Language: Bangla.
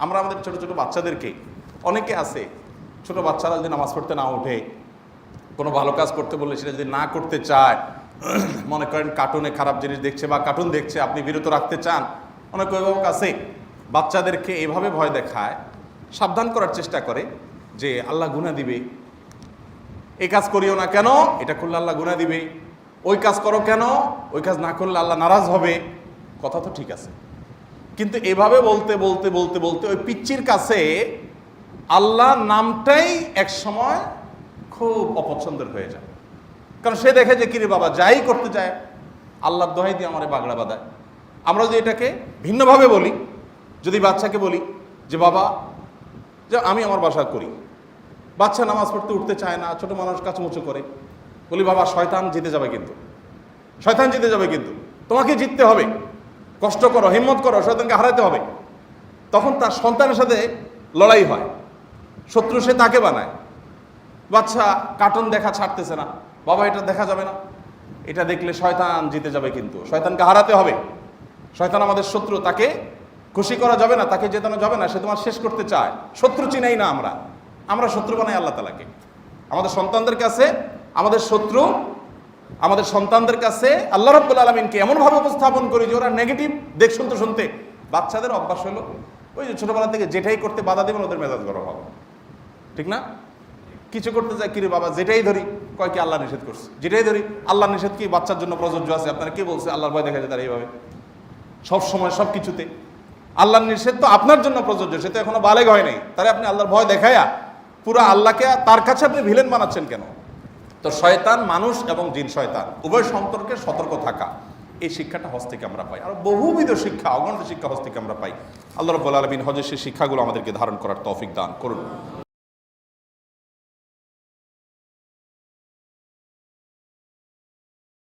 আমরা আমাদের ছোট ছোট বাচ্চাদেরকে, অনেকে আছে ছোট বাচ্চারা যদি নামাজ পড়তে না ওঠে, কোনো ভালো কাজ করতে বললে সেটা যদি না করতে চায়, মনে করেন কার্টুনে খারাপ জিনিস দেখছে বা কার্টুন দেখছে, আপনি বিরত রাখতে চান, অনেক অভিভাবক আছে বাচ্চাদেরকে এভাবে ভয় দেখায়, সাবধান করার চেষ্টা করে যে আল্লাহ গুনাহ দিবে, এই কাজ করিও না কেন, এটা করলে আল্লাহ গুনাহ দিবে, ওই কাজ করো কেন, ওই কাজ না করলে আল্লাহ নারাজ হবে। কথা তো ঠিক আছে, কিন্তু এভাবে বলতে বলতে বলতে বলতে ওই পিচ্চির কাছে আল্লাহ নামটাই এক সময় খুব অপছন্দের হয়ে যায়। কারণ সে দেখে যে কিরে বাবা যাই করতে চায় আল্লাহর দোহাই দিয়ে আমারে বাগড়া বাঁধায়। আমরা যদি এটাকে ভিন্নভাবে বলি, যদি বাচ্চাকে বলি যে বাবা যে আমি আমার বাসা করি, বাচ্চা নামাজ পড়তে উঠতে চায় না, ছোট মানুষ কাচুমুচু করে, বলি বাবা শয়তান জিতে যাবে, কিন্তু শয়তান জিতে যাবে, কিন্তু তোমাকে জিততে হবে, কষ্ট করো, হিম্মত করো, শয়তানকে হারাতে হবে। তখন তার সন্তানের সাথে লড়াই হয়, শত্রু সে তাকে বানায়। বাচ্চা কার্টুন দেখা ছাড়তেছে না, বাবা এটা দেখা যাবে না, এটা দেখলে শয়তান জিতে যাবে, কিন্তু শয়তানকে হারাতে হবে, শয়তান আমাদের শত্রু, তাকে খুশি করা যাবে না, তাকে জেতানো যাবে না, সে তোমার শেষ করতে চায়। শত্রু চিনাই না আমরা শত্রু বানাই আল্লাহ তাআলাকে। আমাদের সন্তানদের কাছে আমাদের শত্রু, আমাদের সন্তানদের কাছে আল্লাহ রাব্বুল আলামিনকে এমনভাবে উপস্থাপন করি যে ওরা নেগেটিভ দেখ শুনতে শুনতে বাচ্চাদের অভ্যাস হলো ওই যে ছোটবেলা থেকে যেটাই করতে বাধা দেবেন ওদের মেজাজ গরম হবে, ঠিক না? কিছু করতে যায়, কিরে বাবা যেটাই ধরি কয় কি আল্লাহ নিষেধ করছে, যেটাই ধরি আল্লাহ নিষেধ কি বাচ্চার জন্য প্রযোজ্য আছে? আপনারা কে বলছে আল্লাহর ভয় দেখা যায় তারা এইভাবে সব সময় সব কিছুতে? আল্লাহর নিষেধ তো আপনার জন্য প্রযোজ্য, সে তো এখনো বালেগ হয় নাই, তাহলে আপনি আল্লাহর ভয় দেখায়া পুরো আল্লাহকে তার কাছে আপনি ভিলেন বানাচ্ছেন কেন? তো শয়তান মানুষ এবং জিন শয়তান উভয় সম্পর্কে সতর্ক থাকা, এই শিক্ষাটা হজ থেকে আমরা পাই। আর বহুবিধ শিক্ষা, অগণিত শিক্ষা হজ থেকে আমরা পাই। আল্লাহ রাব্বুল আলামিন হজের সেই শিক্ষাগুলো আমাদেরকে ধারণ করার তৌফিক দান করুন।